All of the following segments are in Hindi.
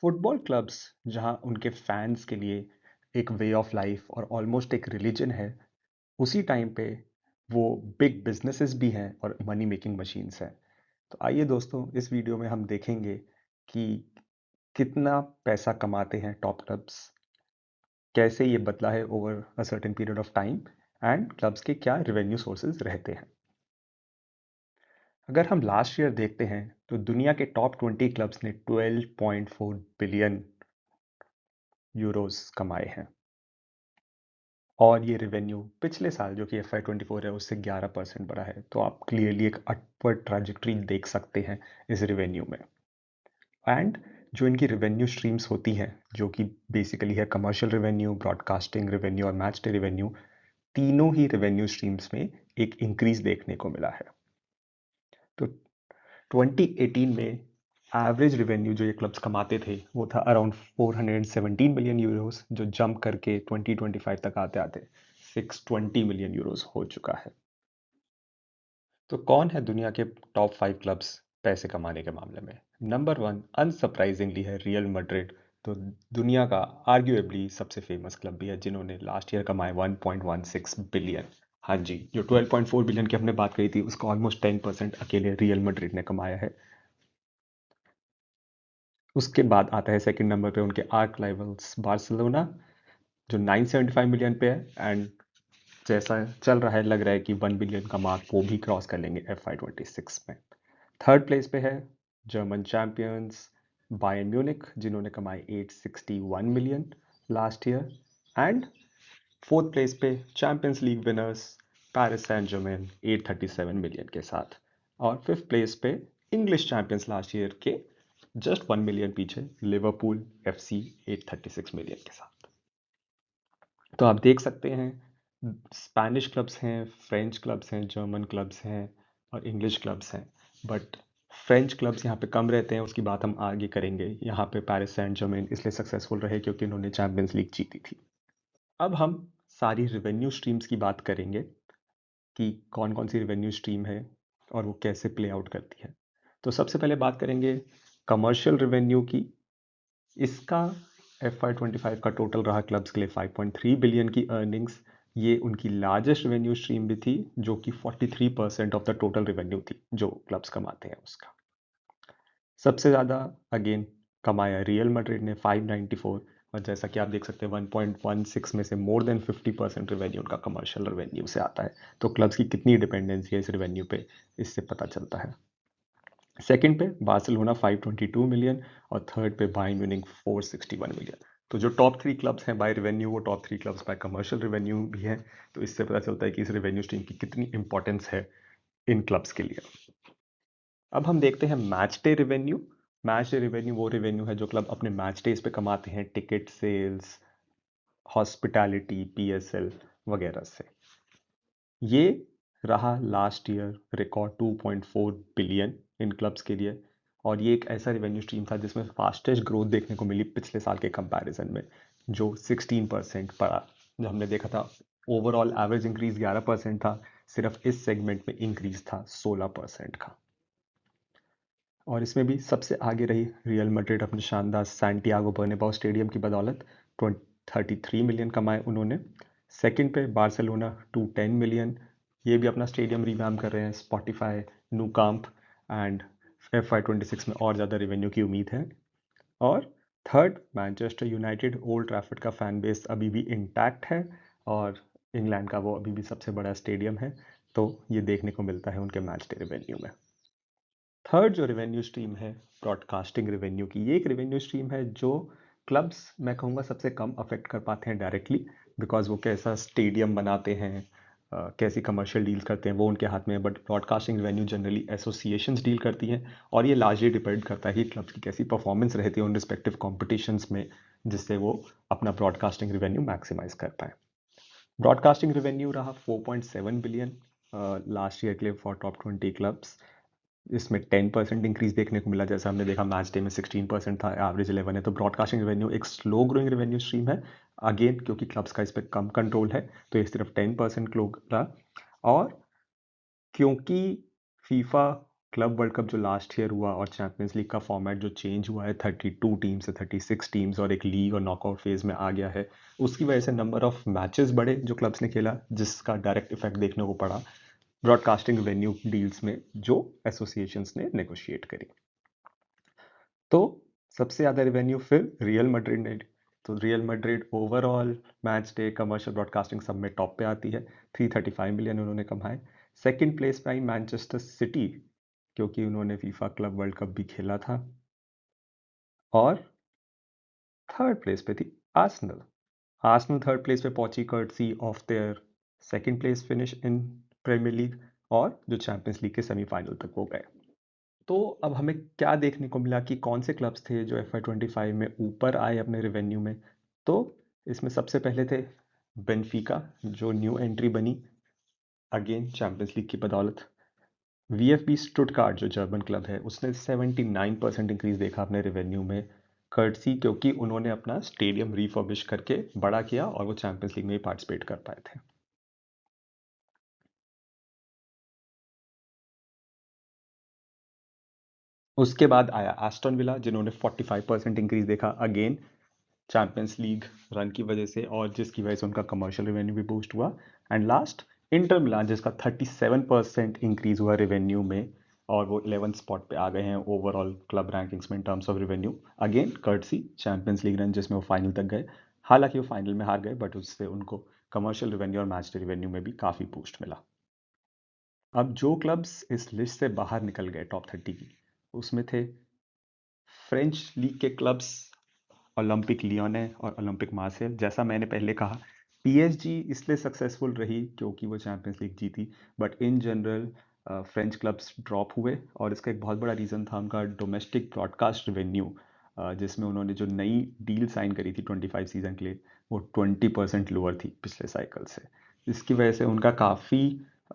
फुटबॉल क्लब्स जहां उनके फैंस के लिए एक वे ऑफ लाइफ और ऑलमोस्ट एक रिलीजन है, उसी टाइम पे वो बिग बिजनेसेस भी हैं और मनी मेकिंग मशीन्स हैं। तो आइए दोस्तों, इस वीडियो में हम देखेंगे कि कितना पैसा कमाते हैं टॉप क्लब्स, कैसे ये बदला है over a certain period of time and clubs के क्या रेवेन्यू सोर्सेज रहते हैं। अगर हम लास्ट ईयर देखते हैं तो दुनिया के टॉप 20 क्लब्स ने 12.4 बिलियन यूरोस कमाए हैं और ये रेवेन्यू पिछले साल जो कि FY24 है उससे 11% बढ़ा है। तो आप क्लियरली एक अपवर्ड ट्रैजेक्टरी देख सकते हैं इस रेवेन्यू में। एंड जो इनकी रेवेन्यू स्ट्रीम्स होती हैं, जो कि बेसिकली है कमर्शियल रेवेन्यू, ब्रॉडकास्टिंग रेवेन्यू और मैच डे रेवेन्यू, तीनों ही रेवेन्यू स्ट्रीम्स में एक इंक्रीज देखने को मिला है। तो 2018 में एवरेज रेवेन्यू जो ये क्लब्स कमाते थे वो था अराउंड 417 मिलियन यूरोस, जो जंप करके 2025 तक आते आते 620 मिलियन यूरोस हो चुका है। तो कौन है दुनिया के टॉप 5 क्लब्स पैसे कमाने के मामले में? नंबर 1 अनसरप्राइजिंगली है रियल मैड्रिड। तो दुनिया का आर्ग्यूएबली सबसे फेमस क्लब भी है, जिन्होंने लास्ट ईयर कमाए 1.16 बिलियन। हाँ जी, जो 12.4 बिलियन की हमने बात करी थी उसका ऑलमोस्ट 10% अकेले रियल मैड्रिड ने कमाया है। उसके बाद आता है सेकंड नंबर पे उनके आर्क राइवल्स बार्सिलोना, जो 975 मिलियन पे है। एंड जैसा चल रहा है, लग रहा है कि 1 बिलियन का मार्क वो भी क्रॉस कर लेंगे FY26 में। थर्ड प्लेस पे है जर्मन चैंपियंस बायर्न म्यूनिक, जिन्होंने कमाए 861 million last year. And fourth place पे champions league winners Paris Saint Germain 837 million के साथ। और फिफ्थ प्लेस पे इंग्लिश चैंपियंस लास्ट ईयर के जस्ट 1 मिलियन पीछे लिवरपूल FC 836 मिलियन के साथ। तो आप देख सकते हैं, स्पेनिश क्लब्स हैं, फ्रेंच क्लब्स हैं, जर्मन क्लब्स हैं और इंग्लिश क्लब्स हैं। बट फ्रेंच क्लब्स यहाँ पे कम रहते हैं, उसकी बात हम आगे करेंगे। यहाँ पे पेरिस सेंट जर्मेन इसलिए सक्सेसफुल रहे क्योंकि उन्होंने चैंपियंस लीग जीती थी। अब हम सारी रेवेन्यू स्ट्रीम्स की बात करेंगे कि कौन कौन सी रेवेन्यू स्ट्रीम है और वो कैसे प्ले आउट करती है। तो सबसे पहले बात करेंगे कमर्शियल रेवेन्यू की। इसका FY25 का टोटल रहा क्लब्स के लिए 5.3 बिलियन की अर्निंग्स। ये उनकी लार्जेस्ट रेवेन्यू स्ट्रीम भी थी, जो कि 43% ऑफ द टोटल रेवेन्यू थी जो क्लब्स कमाते हैं उसका। सबसे ज़्यादा अगेन कमाया रियल मैड्रिड ने 594, और जैसा कि आप देख सकते हैं 1.16 में से मोर देन 50% रेवेन्यू उनका कमर्शियल रेवेन्यू से आता है। तो क्लब्स की कितनी डिपेंडेंसी है इस रेवेन्यू पे, इससे पता चलता है। सेकंड पे बार्सिलोना 522 मिलियन और थर्ड पे बायर्न म्यूनिख 461 मिलियन। तो जो टॉप 3 क्लब्स हैं बाय रेवेन्यू, वो top 3 clubs bye commercial revenue भी हैं। तो इससे पता चलता है कि इस रेवेन्यू स्ट्रीम की कितनी इंपॉर्टेंस है इन क्लब्स के लिए। अब हम देखते हैं match day revenue. Match day revenue वो रेवेन्यू है जो क्लब अपने मैच डेज पे कमाते हैं, टिकट सेल्स, हॉस्पिटैलिटी, PSL वगैरह से। ये रहा last year record 2.4 billion in clubs के लिए। और ये एक ऐसा रेवेन्यू स्ट्रीम था जिसमें फास्टेस्ट ग्रोथ देखने को मिली पिछले साल के कंपैरिजन में, जो 16% पड़ा। जो हमने देखा था ओवरऑल एवरेज इंक्रीज 11% था, सिर्फ इस सेगमेंट में इंक्रीज था 16% का। और इसमें भी सबसे आगे रही रियल मैड्रिड अपने शानदार सैंटियागो बर्नेबाउ स्टेडियम की बदौलत। 33 मिलियन कमाए उन्होंने। सेकंड पे बार्सिलोना 210 मिलियन, ये भी अपना स्टेडियम रिवैम्प कर रहे हैं, Spotify, new Kampf. And FY26 में और ज़्यादा रेवेन्यू की उम्मीद है। और third Manchester United, old Trafford का फैन बेस अभी भी इंटैक्ट है और इंग्लैंड का वो अभी भी सबसे बड़ा स्टेडियम है। तो ये देखने को मिलता है उनके मैच डे रेवेन्यू में। थर्ड जो रेवेन्यू स्ट्रीम है ब्रॉडकास्टिंग रेवेन्यू की, ये एक रेवेन्यू स्ट्रीम है जो क्लब्स, मैं कहूँगा, सबसे कम अफेक्ट कर पाते हैं डायरेक्टली, बिकॉज वो कैसा स्टेडियम बनाते हैं, कैसी कमर्शियल डील्स करते हैं, वो उनके हाथ में है। But broadcasting revenue generally associations deal करती हैं, और ये लार्जली डिपेंड करता है कि क्लब्स की कैसी परफॉर्मेंस रहती है उन रिस्पेक्टिव कॉम्पिटिशन्स में, जिससे वो अपना ब्रॉडकास्टिंग रेवेन्यू मैक्सिमाइज कर पाए। ब्रॉडकास्टिंग रेवेन्यू रहा 4.7 बिलियन लास्ट ईयर के लिए फॉर टॉप 20 क्लब्स। इसमें 10% इंक्रीज देखने को मिला। जैसा हमने देखा मैच डे में 16% था, एवरेज 11 है। तो ब्रॉडकास्टिंग रेवेन्यू एक स्लो ग्रोइंग रेवेन्यू स्ट्रीम है। अगेन क्योंकि क्लब्स का इस पर कम कंट्रोल है, तो ये सिर्फ 10% ग्रो रहा। और क्योंकि फीफा क्लब वर्ल्ड कप जो लास्ट ईयर हुआ और चैंपियंस लीग का फॉर्मेट जो चेंज हुआ है 32 टीम से 36 टीम्स और एक लीग और नॉकआउट फेज में आ गया है, उसकी वजह से नंबर ऑफ मैचेस बढ़े जो क्लब्स ने खेला, जिसका डायरेक्ट इफेक्ट देखने को पड़ा ब्रॉडकास्टिंग वेन्यू डील्स में जो एसोसिएशंस ने नेगोशिएट करी। तो सबसे ज़्यादा रेवेन्यू फिर रियल मैड्रिड ने। तो real Madrid overall match day commercial broadcasting सब में टॉप पे आती है, 335 मिलियन उन्होंने कमाए। सेकंड प्लेस पे आई मैनचेस्टर सिटी, क्योंकि उन्होंने फीफा क्लब वर्ल्ड कप भी खेला था। और थर्ड प्लेस पे थी आर्सेनल। आर्सेनल थर्ड प्लेस पे पहुंची courtesy of their second place finish in Premier League, और जो चैंपियंस लीग के सेमीफाइनल तक वो गए। तो अब हमें क्या देखने को मिला कि कौन से क्लब्स थे जो FY25 में ऊपर आए अपने रेवेन्यू में। तो इसमें सबसे पहले थे बेनफिका, जो न्यू एंट्री बनी अगेन चैंपियंस लीग की बदौलत। VfB स्टुटगार्ट जो जर्मन क्लब है, उसने 79% इंक्रीज देखा अपने रेवेन्यू में, कर्टसी क्योंकि उन्होंने अपना स्टेडियम रिफर्बिश करके बड़ा किया और वो चैंपियंस लीग में ही पार्टिसिपेट कर पाए थे। उसके बाद आया एस्टन विला, जिन्होंने 45% इंक्रीज देखा अगेन चैंपियंस लीग रन की वजह से, और जिसकी वजह से उनका कमर्शियल रेवेन्यू भी बूस्ट हुआ। एंड लास्ट इंटर मिलान, जिसका 37% इंक्रीज हुआ रेवेन्यू में, और वो 11 स्पॉट पे आ गए हैं ओवरऑल क्लब रैंकिंग्स में in terms of revenue. Again courtesy champions league run जिसमें वो फाइनल तक गए, हालांकि वो फाइनल में हार गए, बट उससे उनको कमर्शियल रेवेन्यू और मैच डे रेवेन्यू में भी काफ़ी बूस्ट मिला। अब जो क्लब्स इस लिस्ट से बाहर निकल गए टॉप 30 की, उसमें थे फ्रेंच लीग के क्लब्स ओलंपिक लियोने और ओलंपिक मार्सेल। जैसा मैंने पहले कहा, PSG इसलिए सक्सेसफुल रही क्योंकि वो चैंपियंस लीग जीती, but in general French clubs drop हुए, और इसका एक बहुत बड़ा रीज़न था उनका डोमेस्टिक ब्रॉडकास्ट रेवेन्यू, जिसमें उन्होंने जो नई डील साइन करी थी 25 सीजन के लिए, वो 20% लोअर थी पिछले साइकिल से। इसकी वजह से उनका काफ़ी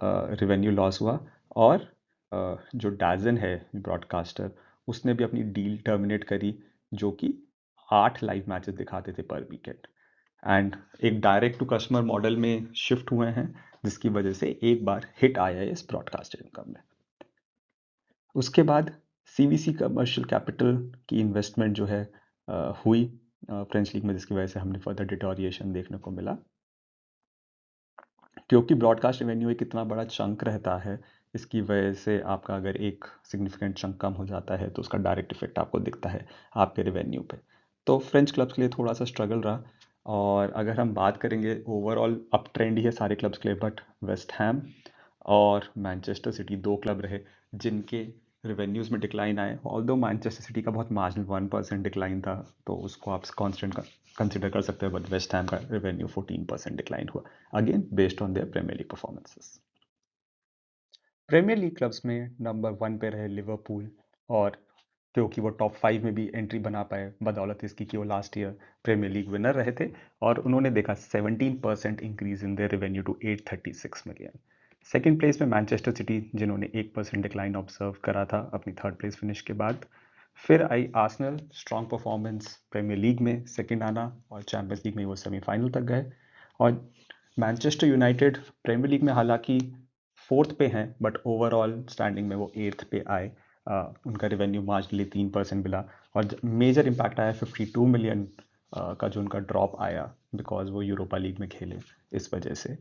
रेवेन्यू लॉस हुआ, और जो डाजन है ब्रॉडकास्टर, उसने भी अपनी डील टर्मिनेट करी, जो कि 8 लाइव मैचेस दिखाते थे पर वीकेंड, एंड एक डायरेक्ट टू कस्टमर मॉडल में शिफ्ट हुए हैं, जिसकी वजह से एक बार हिट आया है इस ब्रॉडकास्ट इनकम में। उसके बाद CVC कमर्शियल कैपिटल की इन्वेस्टमेंट जो है हुई फ्रेंच लीग में, जिसकी वजह से हमने फर्दर डिटोरिएशन देखने को मिला, क्योंकि ब्रॉडकास्ट रेवेन्यू एक इतना बड़ा चंक रहता है। इसकी वजह से आपका अगर एक सिग्निफिकेंट चंक कम हो जाता है तो उसका डायरेक्ट इफेक्ट आपको दिखता है आपके रेवेन्यू पे। तो फ्रेंच क्लब्स के लिए थोड़ा सा स्ट्रगल रहा, और अगर हम बात करेंगे ओवरऑल अप ट्रेंड ही है सारे क्लब्स के लिए, बट वेस्ट हैम और मैनचेस्टर सिटी दो क्लब रहे जिनके रेवेन्यूज़ में डिक्लाइन आए। ऑल्दो मैनचेस्टर सिटी का बहुत मार्जिनल 1% डिक्लाइन था, तो उसको आप कॉन्स्टेंट कंसिडर कर सकते हो, बट वेस्ट हैम का रेवेन्यू 14% डिक्लाइन हुआ, again based on their Premier League performances. Premier League clubs में नंबर 1 पे रहे लिवरपूल, और क्योंकि वो टॉप 5 में भी एंट्री बना पाए बदौलत इसकी कि वो last year Premier League winner रहे थे, और उन्होंने देखा 17% increase in their revenue to 836 million. Second place में मैनचेस्टर सिटी, जिन्होंने 1% डिक्लाइन ऑब्जर्व करा था अपनी थर्ड प्लेस फिनिश के बाद। फिर आई Arsenal, strong performance premier league में सेकेंड आना, और चैंपियंस लीग में वो सेमीफाइनल तक गए। और मैनचेस्टर यूनाइटेड प्रीमियर लीग में हालांकि फोर्थ पे हैं, बट ओवरऑल स्टैंडिंग में वो एट्थ पे आए। उनका रेवेन्यू मार्जिनली 3% मिला, और मेजर इम्पैक्ट आया 52 मिलियन का जो उनका ड्रॉप आया, बिकॉज वो यूरोपा लीग में खेले इस वजह से।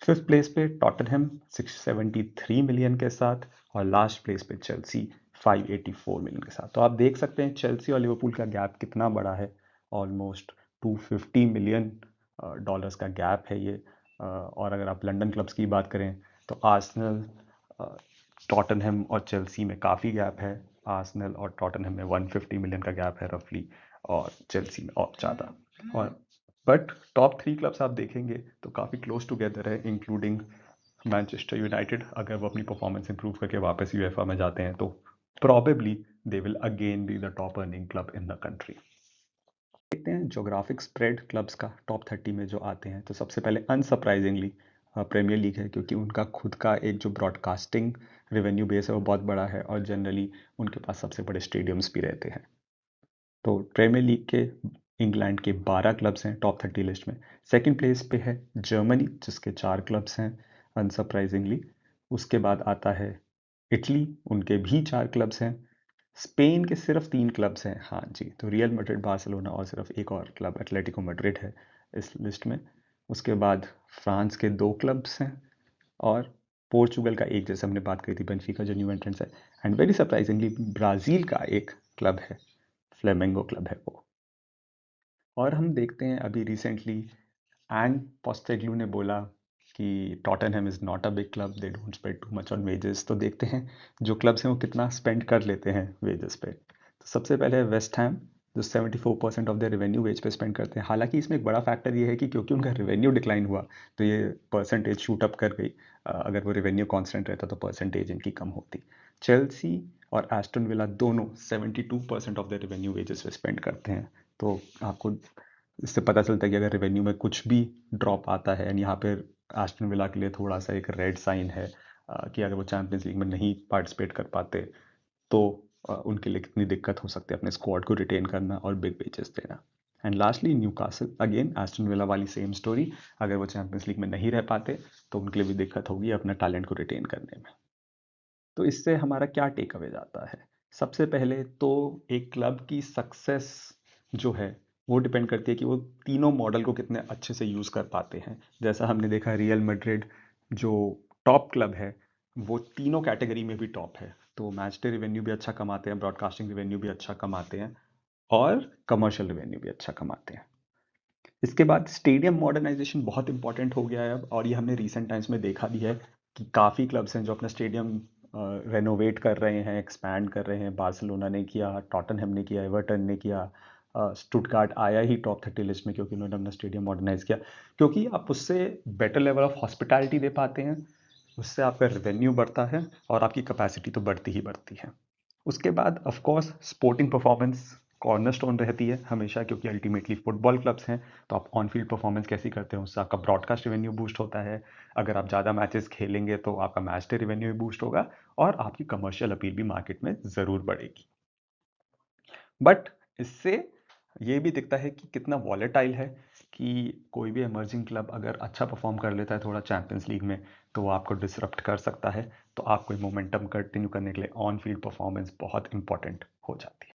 फिफ्थ प्लेस पे टॉटनहम 673 मिलियन के साथ, और लास्ट प्लेस पे चेल्सी 584 मिलियन के साथ। तो आप देख सकते हैं चेल्सी और लिवरपूल का गैप कितना बड़ा है, ऑलमोस्ट 250 मिलियन डॉलर्स का गैप है ये। और अगर आप लंदन क्लब्स की बात करें तो आर्सेनल, टॉटनहम और चेल्सी में काफ़ी गैप है। आर्सेनल और टॉटनहम में 150 मिलियन का गैप है रफली, और चेल्सी में और ज़्यादा। और बट टॉप 3 क्लब्स आप देखेंगे तो काफ़ी क्लोज टुगेदर है, इंक्लूडिंग मैनचेस्टर यूनाइटेड। अगर वो अपनी परफॉर्मेंस इंप्रूव करके वापस यूएफए में जाते हैं तो probably they will again be the top earning club in the country. देखते हैं जोग्राफिक स्प्रेड क्लब्स का टॉप 30 में जो आते हैं। तो सबसे पहले अनसरप्राइजिंगली प्रीमियर लीग है, क्योंकि उनका खुद का एक जो ब्रॉडकास्टिंग रेवेन्यू बेस है वो बहुत बड़ा है, और जनरली उनके पास सबसे बड़े स्टेडियम्स भी रहते हैं। तो प्रीमियर लीग के इंग्लैंड के 12 क्लब्स हैं टॉप 30 लिस्ट में। सेकंड प्लेस पे है जर्मनी, जिसके 4 क्लब्स हैं अनसरप्राइजिंगली। उसके बाद आता है इटली, उनके भी 4 क्लब्स हैं। स्पेन के सिर्फ 3 क्लब्स हैं, हाँ जी, तो रियल मैड्रिड, बार्सिलोना और सिर्फ एक और क्लब एटलेटिको मैड्रिड है इस लिस्ट में। उसके बाद फ्रांस के 2 क्लब्स हैं और पोर्चुगल का एक, जैसे हमने बात करी थी बेनफिका जो न्यू एंट्रेंस है, एंड वेरी सरप्राइजिंगली ब्राज़ील का एक क्लब है, फ्लेमेंगो क्लब है वो। और हम देखते हैं अभी रिसेंटली एंड पोस्टेग्लू ने बोला कि Tottenham is not a big club, they don't spend too much on wages. तो देखते हैं जो क्लब्स हैं वो कितना स्पेंड कर लेते हैं वेजेस पे। तो सबसे पहले है वेस्ट हैम, जो 74% ऑफ द रेवेन्यू वेज पे स्पेंड करते हैं। हालांकि इसमें एक बड़ा फैक्टर ये है कि क्योंकि उनका रेवेन्यू डिक्लाइन हुआ तो ये परसेंटेज शूट अप कर गई। अगर वो रेवेन्यू कांस्टेंट रहता तो परसेंटेज इनकी कम होती। चेल्सी और एस्टन विला दोनों 72% ऑफ द रेवेन्यू वेजेस पे स्पेंड करते हैं। तो आपको इससे पता चलता है कि अगर रेवेन्यू में कुछ भी ड्रॉप आता है, एंड यहाँ पे एस्टन विला के लिए थोड़ा सा एक रेड साइन है कि अगर वो चैंपियंस लीग में नहीं पार्टिसिपेट कर पाते तो उनके लिए कितनी दिक्कत हो सकती है अपने स्क्वाड को रिटेन करना और बिग वेजेस देना। And lastly Newcastle, again Aston villa वाली सेम स्टोरी, अगर वो चैंपियंस लीग में नहीं रह पाते तो उनके लिए भी दिक्कत होगी अपना टैलेंट को रिटेन करने में। तो इससे हमारा क्या टेक अवे जाता है? सबसे पहले तो एक क्लब की सक्सेस जो है वो डिपेंड करती है कि वो तीनों मॉडल को कितने अच्छे से यूज़ कर पाते हैं। जैसा हमने देखा रियल मैड्रिड जो टॉप क्लब है वो तीनों कैटेगरी में भी टॉप है। तो मैच डे रेवेन्यू भी अच्छा कमाते हैं, ब्रॉडकास्टिंग रेवेन्यू भी अच्छा कमाते हैं और कमर्शियल रेवेन्यू भी अच्छा कमाते हैं। इसके बाद स्टेडियम मॉडर्नाइजेशन बहुत इंपॉर्टेंट हो गया है अब, और ये हमने रीसेंट टाइम्स में देखा भी है कि काफ़ी क्लब्स हैं जो अपना स्टेडियम रेनोवेट कर रहे हैं, एक्सपैंड कर रहे हैं। बार्सिलोना ने किया, टॉटनहम ने किया, एवर्टन ने किया, स्टुटगार्ट आया ही टॉप 30 लिस्ट में क्योंकि उन्होंने अपना स्टेडियम मॉडर्नाइज किया। क्योंकि आप उससे बेटर लेवल ऑफ हॉस्पिटैलिटी दे पाते हैं, उससे आपका रेवेन्यू बढ़ता है और आपकी कैपेसिटी तो बढ़ती ही बढ़ती है। उसके बाद of course sporting performance cornerstone रहती है हमेशा, क्योंकि अल्टीमेटली फुटबॉल क्लब्स हैं तो आप ऑन फील्ड परफॉर्मेंस कैसी करते हैं उससे आपका ब्रॉडकास्ट रेवेन्यू बूस्ट होता है। अगर आप ज़्यादा मैचेस खेलेंगे तो आपका मैच डे रेवेन्यू भी बूस्ट होगा और आपकी कमर्शियल अपील भी मार्केट में ज़रूर बढ़ेगी। बट इससे ये भी दिखता है कि कितना वॉलेटाइल है, कि कोई भी इमर्जिंग क्लब अगर अच्छा परफॉर्म कर लेता है थोड़ा चैंपियंस लीग में तो वो आपको डिसरप्ट कर सकता है। तो आपको मोमेंटम कंटिन्यू करने के लिए ऑन फील्ड परफॉर्मेंस बहुत इंपॉर्टेंट हो जाती है।